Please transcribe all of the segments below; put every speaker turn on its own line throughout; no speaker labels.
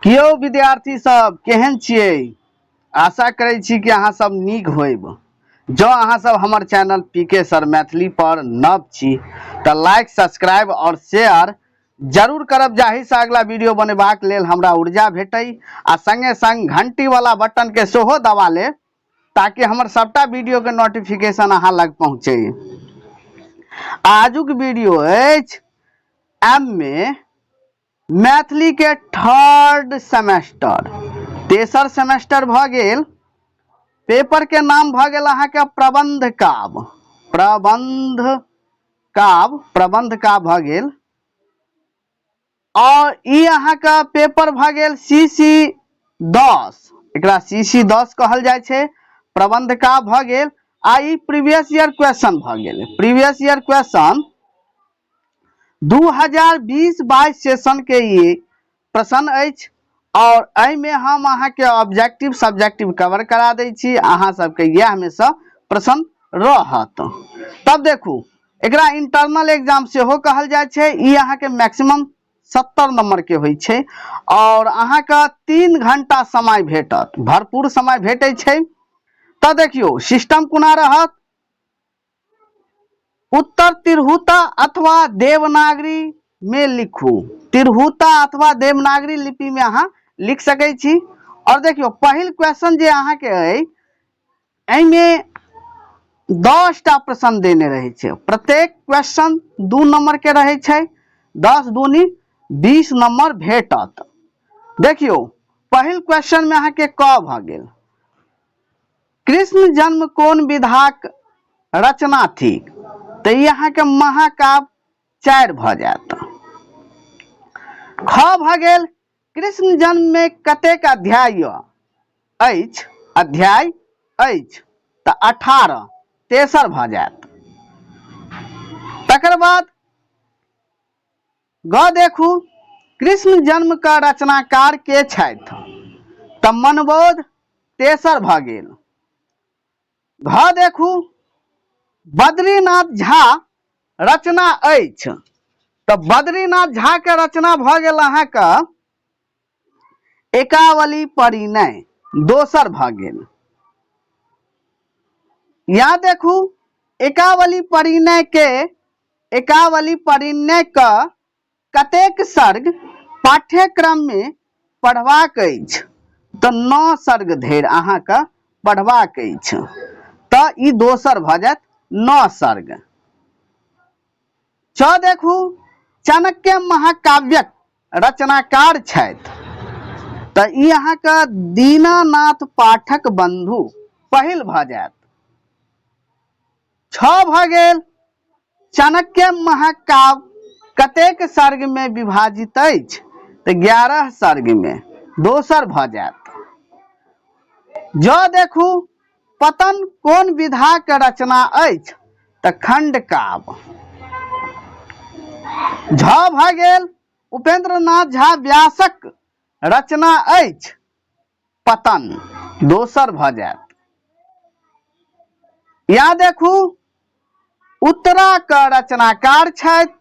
कियो विद्यार्थी सब केहन छियै? आशा करै छी कि अहाँ सब नीक होइब। जो अहाँ सब हमर चैनल पीके सर मैथिली पर नव छी तऽ लाइक सब्सक्राइब और शेयर जरूर करब, जाहि से अगला वीडियो बनेबाक लेल हमरा ऊर्जा भेटै आ संगे संग घंटी वाला बटन के सेहो दबा ले ताकि हमर सबटा वीडियो के नोटिफिकेशन अहाँ लग पहुँचे। आजुक वीडियो अछि एम.ए. मैथिली के थर्ड सेमेस्टर, तेसर सेमेस्टर भ गेल। पेपर के नाम भ गेल अहाँ के प्रबंध काव्य भ गेल। और ई अहाँ का पेपर भ गेल CC 10, एकरा CC 10 कहल जाय छे। प्रबंध काव्य भ गेल आ ई प्रीवियस ईयर क्वेश्चन भ गेल। प्रीवियस ईयर क्वेश्चन 2020-22 सेशन के ये प्रश्न अछि और एहि में हम अहाँ के ऑब्जेक्टिव सब्जेक्टिव कवर करा दै छी। अहाँ सबके यह हमेशा प्रश्न रहत। तब देखू, एकरा इंटरनल एग्जाम से हो कहल जाय छे। ई अहाँ के मैक्सिमम 70 नंबर के होइ छे और अहाँ का 3 घंटा समय भेटत, भरपूर समय भेटे छे। तो देखियो सिस्टम कुना रहत। उत्तर तिरहुता अथवा देवनागरी में लिखू। तिरहुता अथवा देवनागरी लिपि में अहाँ लिख सकै छी। और देखियो पहिल क्वेश्चन जे अहाँ के एहि में 10 टा प्रश्न देने रहे छे। प्रत्येक क्वेश्चन 2 नंबर के रहे छे। 10 दूनी 20 नंबर भेटत। देखियो पहिल क्वेश्चन में अहाँ के क भ गेल, कृष्ण जन्म कोन विधाक रचना थी? तो यहाँ के महाकाव्य 4 भ जात। ख भ गेल, कृष्ण जन्म में कतेक अध्याय अछि? अध्याय अछि तो 18, तेसर भ जात। तकर बाद ग देखू, कृष्ण जन्म का रचनाकार के छथि? तो मनबोध, तेसर भ गेल। घ देखू, बद्रीनाथ झा रचना अछि। तो बद्रीनाथ झा के रचना भ गेल अहाँ का एकावली परिणय, दोसर भ गेल। यहाँ देखू, एकावली परिणय का कतेक सर्ग पाठ्यक्रम में पढ़बाक अछि? तो 9 सर्ग धरि अहाँ का पढ़बाक अछि। तो ई दोसर भ जात 9 सर्ग। च देखू, चाणक्य महाकाव्यक रचनाकार छथि। तो ई अहाँ का दीनानाथ पाठक बंधु, पहिल भ जात। छ भ गेल, चाणक्य महाकाव्य कतेक सर्ग में विभाजित अछि? तो 11 सर्ग में, दोसर भ जात। ज देखू, पतन कोन विधा के रचना अछि? तो खंड काव्य। झ भ गेल, उपेंद्रनाथ झा व्यासक रचना अछि पतन, दोसर भ जात। यहाँ देखू, उत्तरा का रचनाकार छथि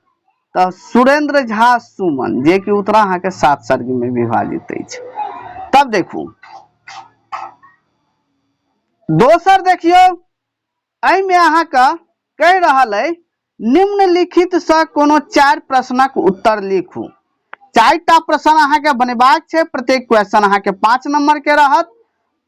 तो सुरेंद्र झा सुमन, जे कि उत्तरा अहाँ के 7 सर्ग में विभाजित अछि। तब देखू दोसर देखियो, एहि में अहाँ का कह रहल है, निम्नलिखित से कोनो 4 प्रश्नक उत्तर लिखू। 4 टा प्रश्न अहाँ के बनेबाक छे। प्रत्येक क्वेश्चन अहाँ के 5 नंबर के रहत।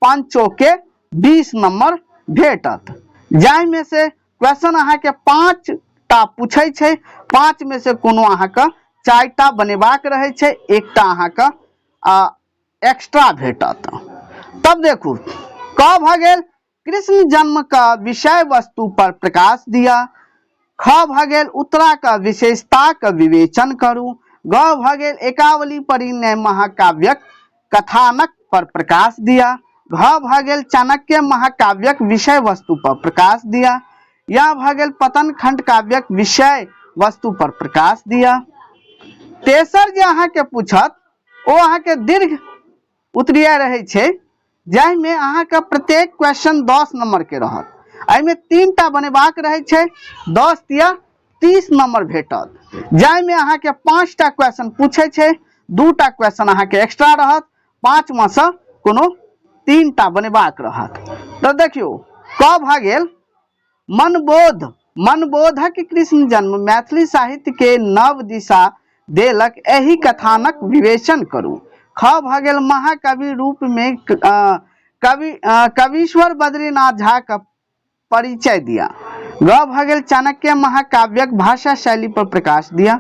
5 चौके 20 नंबर भेटत। जाहि में से क्वेश्चन अहाँ के 5 टा पूछे छे। 5 में से कोनो अहाँ का 4 टा बनेबाक रहे छे, 1 टा अहाँ का एक्स्ट्रा भेटत। तब देखू, क भ गेल, कृष्ण जन्म का विषय वस्तु पर प्रकाश दिया। ख भ गेल, उत्तरा का विशेषता का विवेचन करूं। ग भ गेल, एकावली परिणय महाकाव्यक कथानक पर प्रकाश दिया। घ भ गेल, चाणक्य महाकाव्यक विषय वस्तु पर प्रकाश दिया। या भ गेल, पतन खंड काव्यक विषय वस्तु पर प्रकाश दिया। तेसर जे अहाँ के पूछत ओ अहाँ के दीर्घ उत्तरीय रहे छे, जाहि में अहाँ का प्रत्येक क्वेश्चन 10 नंबर के रहत। एहि में 3 टा बनेबाक रहे छे, 10 या 30 नंबर भेटत। जाहि में अहाँ के 5 टा क्वेश्चन पूछे छे, 2टा क्वेश्चन अहाँ के एक्स्ट्रा रहत, 5 में से कोनो 3टा बनेबाक रहत। तो देखियो क भ गेल मनबोध, मनबोधक कृष्ण जन्म मैथिली साहित्य के नव दिशा देलक, एही कथानक विवेचन करू। ख भ गेल महाकवि रूप में कवीश्वर बद्रीनाथ झा का परिचय दिया। ग भ गेल चाणक्य महाकाव्यक भाषा शैली पर प्रकाश दिया।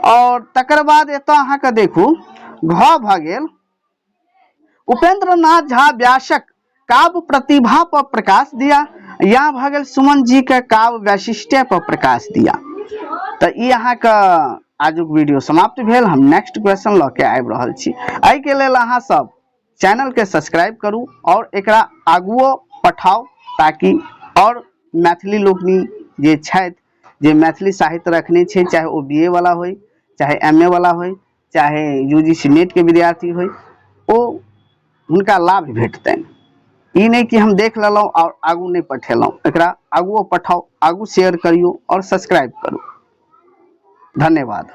और तकर बाद एतऽ अहाँ के देखू घ भ गेल उपेंद्र नाथ झा व्यासक काव्य प्रतिभा पर प्रकाश दिया। यहाँ भ गेल सुमन जी के काव्य वैशिष्ट्य पर प्रकाश दिया। तो ई अहाँ के आजुक वीडियो समाप्त भेल। हम नेक्स्ट क्वेश्चन ल के आबि रहल छी। एहि के लेल अहाँ सब चैनल के सब्सक्राइब करू और एकरा आगुओ पठाओ, ताकि और मैथिली लोकनि जे छथि, जे मैथिली साहित्य रखने छै, चाहे ओ BA वाला होय, चाहे MA वाला होय, चाहे UGC नेट के विद्यार्थी होय, ओ हुनका लाभ भेटतनि। ई नहीं कि हम देख लेलहुँ और आगू नहीं पठेलहुँ, एकरा आगुओ पठाओ, आगू शेयर करियो और सब्सक्राइब करू। धन्यवाद।